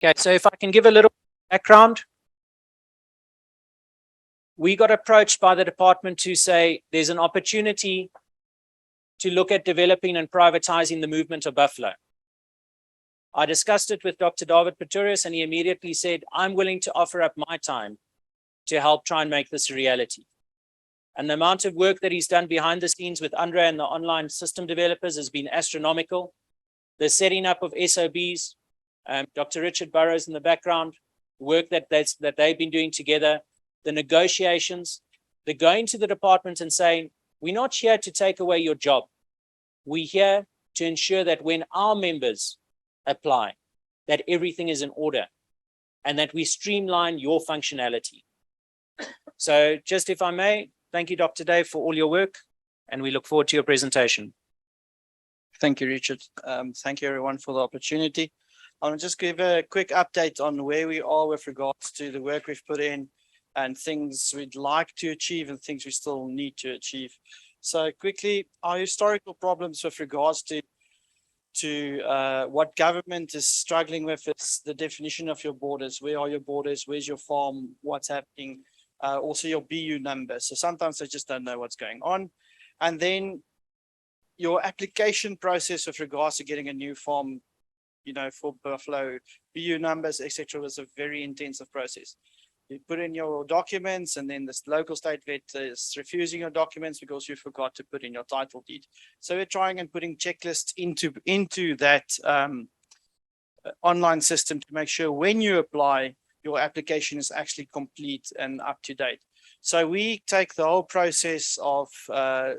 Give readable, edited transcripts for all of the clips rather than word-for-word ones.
Okay, so if I can give a little background. We got approached by the department to say there's an opportunity to look at developing and privatizing the movement of buffalo. I discussed it with Dr. David Pretorius, and he immediately said, I'm willing to offer up my time to help try and make this a reality. And the amount of work that he's done behind the scenes with Andre and the online system developers has been astronomical. The setting up of SOBs, Dr. Richard Burrows in the background, work that they've been doing together, the negotiations, the going to the department and saying, we're not here to take away your job. We're here to ensure that when our members apply, that everything is in order and that we streamline your functionality. So just if I may, thank you, Dr. Dave, for all your work, and we look forward to your presentation. Thank you, Richard. Thank you, everyone, for the opportunity. I'll just give a quick update on where we are with regards to the work we've put in and things we'd like to achieve and things we still need to achieve. So quickly, our historical problems with regards to what government is struggling with is the definition of your borders. Where are your borders? Where's your farm? What's happening? Also your BU number. So sometimes they just don't know what's going on. And then your application process with regards to getting a new farm, for buffalo, BU numbers, etc., was a very intensive process. You put in your documents, and then this local state vet is refusing your documents because you forgot to put in your title deed. So we're trying and putting checklists into that online system to make sure when you apply, your application is actually complete and up to date. So we take the whole process of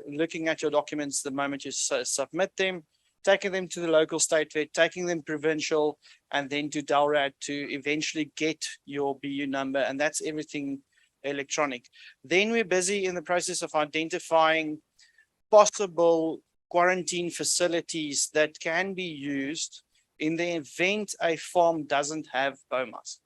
looking at your documents the moment you submit them, taking them to the local state vet, taking them provincial, and then to DALRAD to eventually get your BU number, and that's everything electronic. Then we're busy in the process of identifying possible quarantine facilities that can be used in the event a farm doesn't have BOMAS.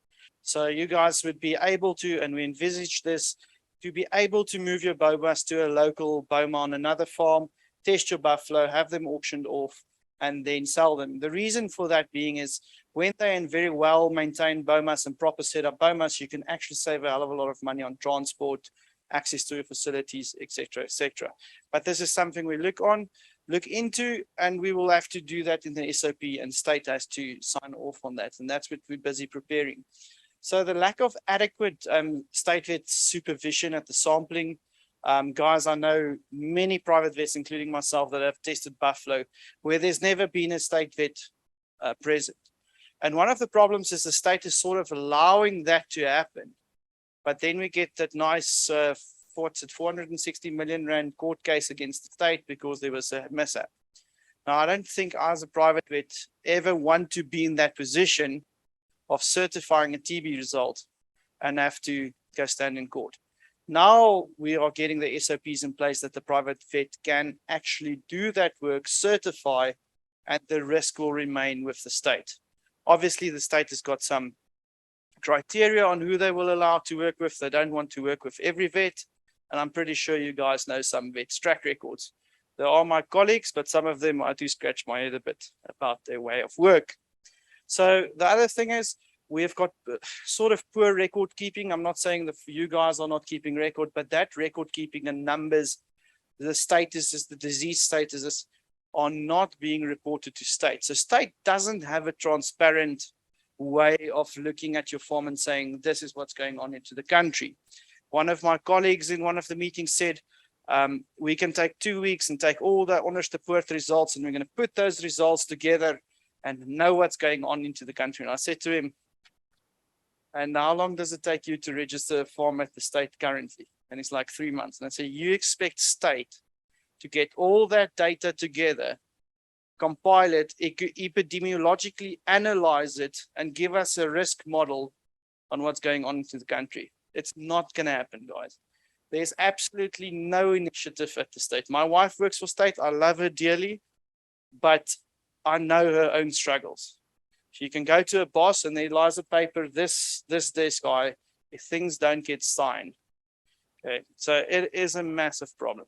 So you guys would be able to, and we envisage this, to be able to move your BOMAS to a local BOMA on another farm, test your buffalo, have them auctioned off, and then sell them. The reason for that being is when they're in very well maintained BOMAS and proper setup BOMAS, you can actually save a hell of a lot of money on transport, access to your facilities, etc., etc. But this is something we look into, and we will have to do that in the SOP, and state has to sign off on that, and that's what we're busy preparing. So the lack of adequate state vet supervision at the sampling, guys, I know many private vets, including myself, that have tested buffalo where there's never been a state vet present. And one of the problems is the state is sort of allowing that to happen. But then we get that nice, 460 million rand court case against the state because there was a mishap. Now, I don't think I, as a private vet, ever want to be in that position of certifying a TB result and have to go stand in court. Now we are getting the SOPs in place that the private vet can actually do that work, certify, and the risk will remain with the state. Obviously, the state has got some criteria on who they will allow to work with. They don't want to work with every vet, and I'm pretty sure you guys know some vets' track records. They are my colleagues, but some of them I do scratch my head a bit about their way of work. So the other thing is, we've got sort of poor record keeping. I'm not saying that you guys are not keeping record, but that record keeping and numbers, the statuses, the disease statuses are not being reported to state. So state doesn't have a transparent way of looking at your farm and saying, this is what's going on into the country. One of my colleagues in one of the meetings said, we can take 2 weeks and take all the onderstepoort results, and we're going to put those results together and know what's going on into the country. And I said to him, and how long does it take you to register a farm at the state currently? And it's like 3 months. And I say, you expect state to get all that data together, compile it, epidemiologically analyze it, and give us a risk model on what's going on into the country. It's not going to happen, guys. There's absolutely no initiative at the state. My wife works for state. I love her dearly, but I know her own struggles. She can go to a boss and there lies a paper, this guy, if things don't get signed. Okay, so it is a massive problem.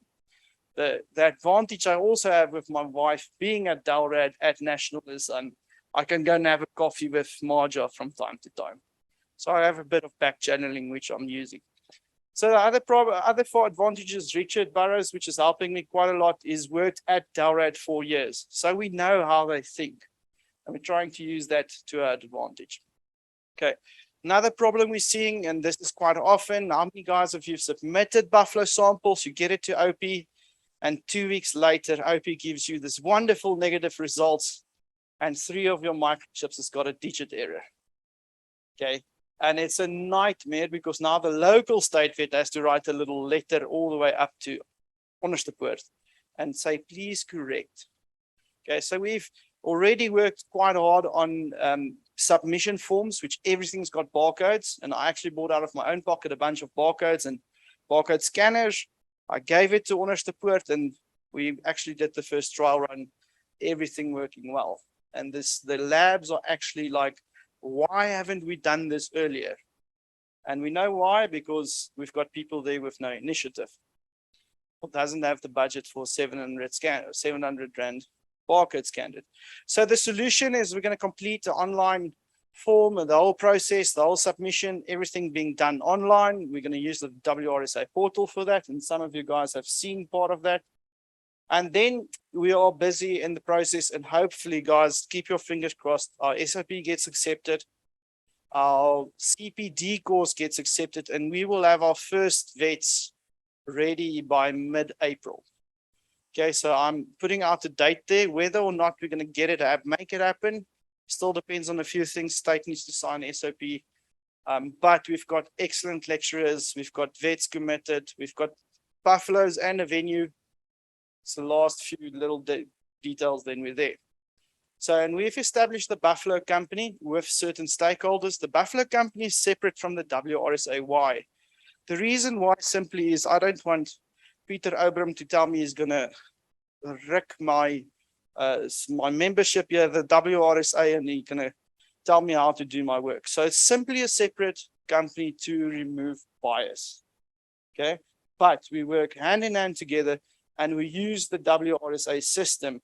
The advantage I also have with my wife being at DALRAD at national is I can go and have a coffee with Marja from time to time. So I have a bit of back channeling, which I'm using. So the other four advantages, Richard Burrows, which is helping me quite a lot, is worked at Dalrad 4 years. So we know how they think. And we're trying to use that to our advantage. Okay. Another problem we're seeing, and this is quite often, how many guys have you submitted buffalo samples, you get it to OP, and 2 weeks later, OP gives you this wonderful negative results, and 3 of your microchips has got a digit error. Okay. And it's a nightmare because now the local state vet has to write a little letter all the way up to Onderstepoort and say, please correct. Okay, so we've already worked quite hard on submission forms, which everything's got barcodes. And I actually bought out of my own pocket a bunch of barcodes and barcode scanners. I gave it to Onderstepoort and we actually did the first trial run, everything working well. And the labs are actually like, why haven't we done this earlier? And we know why, because we've got people there with no initiative. It doesn't have the budget for 700 Rand barcode scanned. So the solution is we're going to complete the online form and the whole process, the whole submission, everything being done online. We're going to use the WRSA portal for that. And some of you guys have seen part of that. And then we are busy in the process, and hopefully, guys, keep your fingers crossed. Our SOP gets accepted, our CPD course gets accepted, and we will have our first vets ready by mid-April. Okay, so I'm putting out a date there. Whether or not we're going to get it, make it happen, still depends on a few things. State needs to sign SOP. But we've got excellent lecturers. We've got vets committed. We've got buffaloes and a venue. It's the last few little details, then we're there. So, and we've established the Buffalo Company with certain stakeholders. The Buffalo Company is separate from the WRSA. Why? The reason why simply is I don't want Peter Obram to tell me he's going to wreck my membership here, the WRSA, and he's going to tell me how to do my work. So it's simply a separate company to remove bias. Okay, but we work hand in hand together. And we use the WRSA system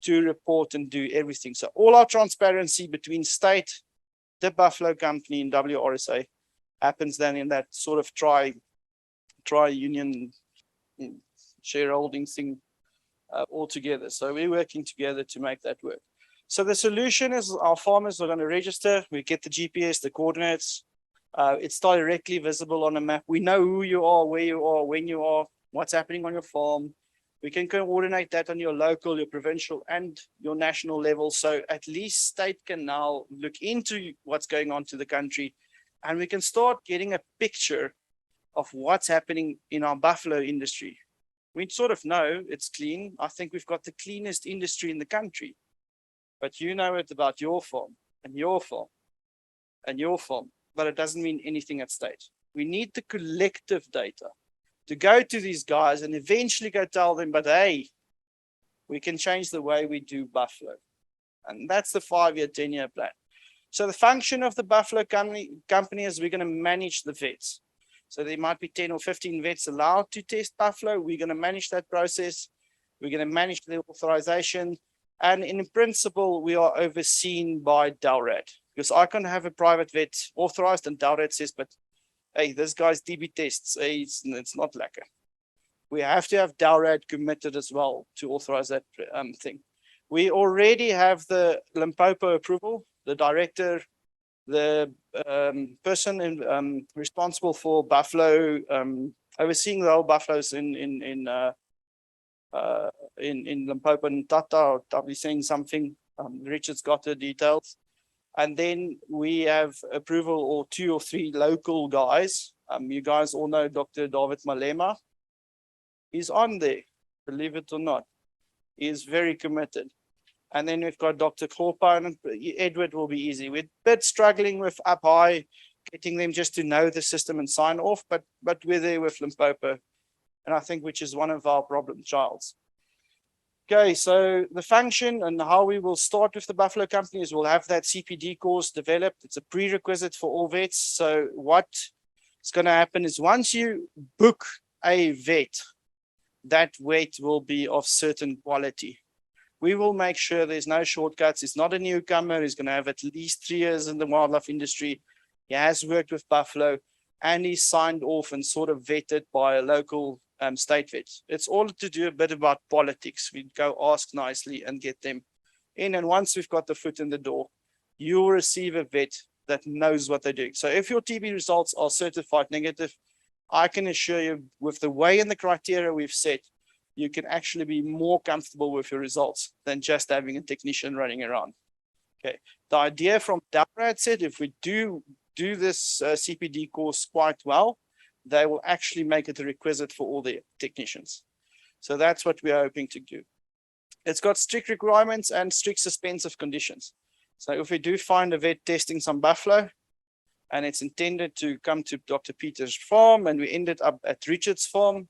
to report and do everything. So all our transparency between state, the Buffalo Company, and WRSA happens then in that sort of tri-union shareholding thing all together. So we're working together to make that work. So the solution is our farmers are going to register. We get the GPS, the coordinates. It's directly visible on a map. We know who you are, where you are, when you are, what's happening on your farm. We can coordinate that on your local, your provincial, and your national level. So at least state can now look into what's going on to the country, and we can start getting a picture of what's happening in our buffalo industry. We sort of know it's clean. I think we've got the cleanest industry in the country, but you know it about your farm and your farm and your farm, but it doesn't mean anything at state. We need the collective data to go to these guys and eventually go tell them, but hey, we can change the way we do buffalo. And that's the 5-year, 10-year plan. So the function of the Buffalo company is we're going to manage the vets. So there might be 10 or 15 vets allowed to test buffalo. We're going to manage that process. We're going to manage the authorization. And in principle, we are overseen by Dalrad, because I can have a private vet authorized and Dalrad says, but hey, this guy's DB tests, hey, it's not lekker. We have to have Dalrad committed as well to authorize that thing. We already have the Limpopo approval, the director, the person responsible for buffalo, overseeing the whole buffaloes in Limpopo and Tata, or I'll be saying something. Richard's got the details. And then we have approval or 2 or 3 local guys. You guys all know Dr. David Malema. He's on there, believe it or not. He is very committed. And then we've got Dr. Kloppa, and Edward will be easy. We're a bit struggling with up high, getting them just to know the system and sign off, but we're there with Limpopo, and I think which is one of our problem childs. Okay, so the function and how we will start with the Buffalo Company is we'll have that CPD course developed. It's a prerequisite for all vets. So what is going to happen is once you book a vet, that vet will be of certain quality. We will make sure there's no shortcuts. It's not a newcomer. He's going to have at least 3 years in the wildlife industry. He has worked with buffalo and he's signed off and sort of vetted by a local state vet. It's all to do a bit about politics. We go ask nicely and get them in. And once we've got the foot in the door, you will receive a vet that knows what they're doing. So if your TB results are certified negative, I can assure you with the way and the criteria we've set, you can actually be more comfortable with your results than just having a technician running around. Okay. The idea from Dalrad said, if we do this CPD course quite well, they will actually make it a requisite for all the technicians. So that's what we're hoping to do. It's got strict requirements and strict suspensive conditions. So if we do find a vet testing some buffalo and it's intended to come to Dr. Peter's farm and we ended up at Richard's farm,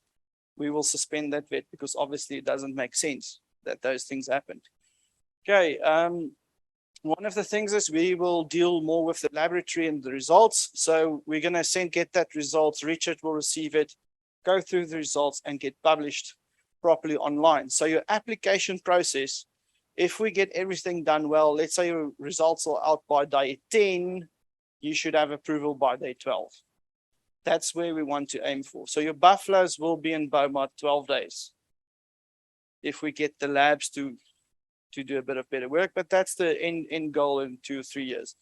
we will suspend that vet because obviously it doesn't make sense that those things happened. Okay. One of the things is we will deal more with the laboratory and the results. So we're going to get that results. Richard will receive it, go through the results and get published properly online. So your application process, if we get everything done well, let's say your results are out by day 10, you should have approval by day 12. That's where we want to aim for. So your buffaloes will be in Beaumont 12 days. If we get the labs to do a bit of better work, but that's the end goal in 2 or 3 years.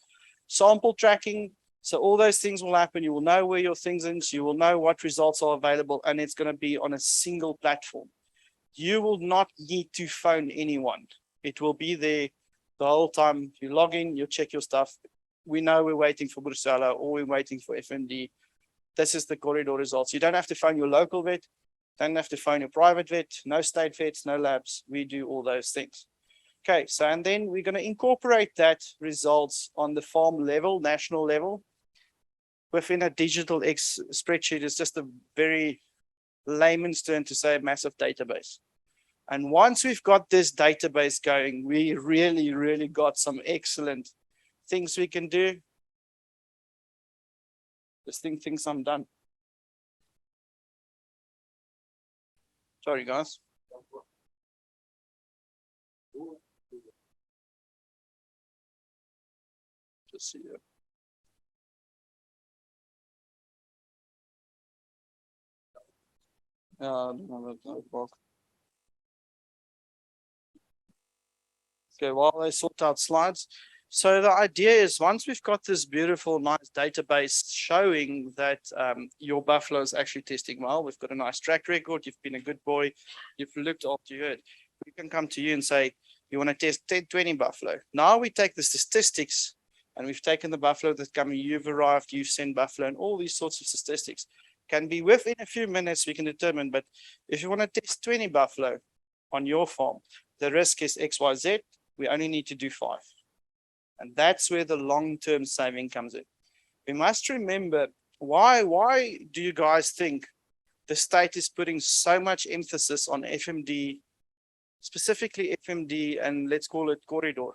Sample tracking. So all those things will happen. You will know where your things are. You will know what results are available, and it's going to be on a single platform. You will not need to phone anyone. It will be there the whole time. You log in, you check your stuff. We know we're waiting for Brucella or we're waiting for FMD. This is the corridor results. You don't have to phone your local vet. Don't have to phone your private vet. No state vets, no labs. We do all those things. Okay, so and then we're going to incorporate that results on the farm level, national level, within a digital spreadsheet. It's just a very layman's term to say a massive database. And once we've got this database going, we really got some excellent things we can do. This thing thinks I'm done. Sorry, guys. Just see it. Okay, while they sort out slides. So the idea is once we've got this beautiful, nice database showing that your buffalo is actually testing well, we've got a nice track record, you've been a good boy, you've looked after your herd, we can come to you and say, you want to test 10, 20 buffalo. Now we take the statistics and we've taken the buffalo that come, you've arrived, you've sent buffalo, and all these sorts of statistics can be within a few minutes we can determine. But if you want to test 20 buffalo on your farm, the risk is XYZ, we only need to do 5. And that's where the long-term saving comes in. We must remember, why do you guys think the state is putting so much emphasis on FMD, specifically FMD, and let's call it corridor,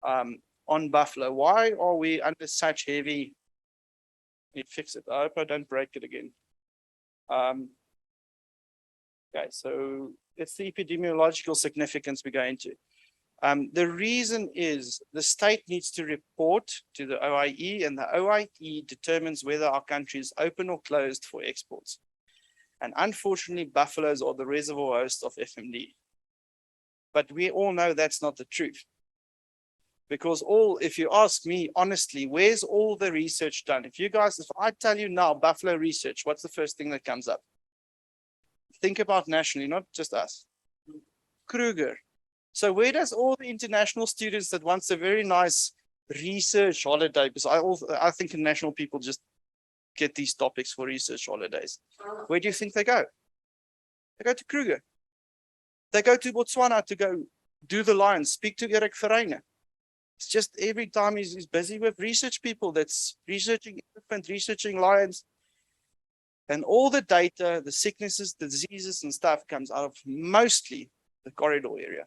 on buffalo? Why are we under such heavy? Let me fix it. I hope I don't break it again. Okay, so it's the epidemiological significance we go into. The reason is the state needs to report to the OIE, and the OIE determines whether our country is open or closed for exports. And unfortunately, buffaloes are the reservoir host of FMD. But we all know that's not the truth. Because if you ask me honestly, where's all the research done? If I tell you now, buffalo research, what's the first thing that comes up? Think about nationally, not just us. Kruger. So where does all the international students that wants a very nice research holiday, because I think international people just get these topics for research holidays. Where do you think they go? They go to Kruger. They go to Botswana to go do the lions, speak to Eric Ferreira. It's just every time he's busy with research people that's researching elephant, researching lions. And all the data, the sicknesses, the diseases and stuff comes out of mostly the corridor area.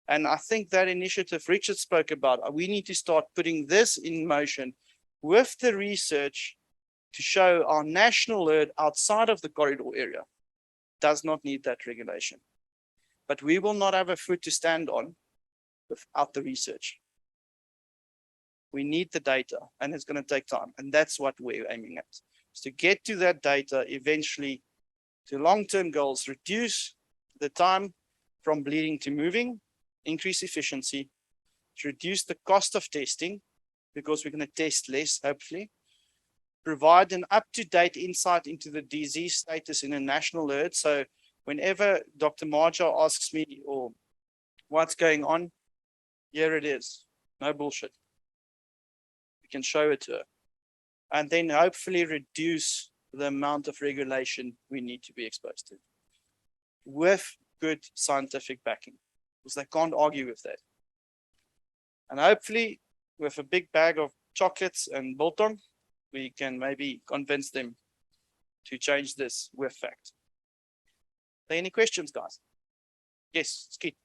And I think that initiative Richard spoke about, we need to start putting this in motion with the research to show our national herd outside of the corridor area does not need that regulation. But we will not have a foot to stand on without the research. We need the data, and it's going to take time. And that's what we're aiming at, is to get to that data eventually to long-term goals, reduce the time from bleeding to moving, increase efficiency, to reduce the cost of testing, because we're going to test less, hopefully, provide an up-to-date insight into the disease status in a national herd. So whenever Dr. Marja asks me, or what's going on, here it is, no bullshit. We can show it to her. And then hopefully reduce the amount of regulation we need to be exposed to with good scientific backing, because they can't argue with that. And hopefully with a big bag of chocolates and biltong, we can maybe convince them to change this with fact. Are there any questions, guys? Yes, Skeet.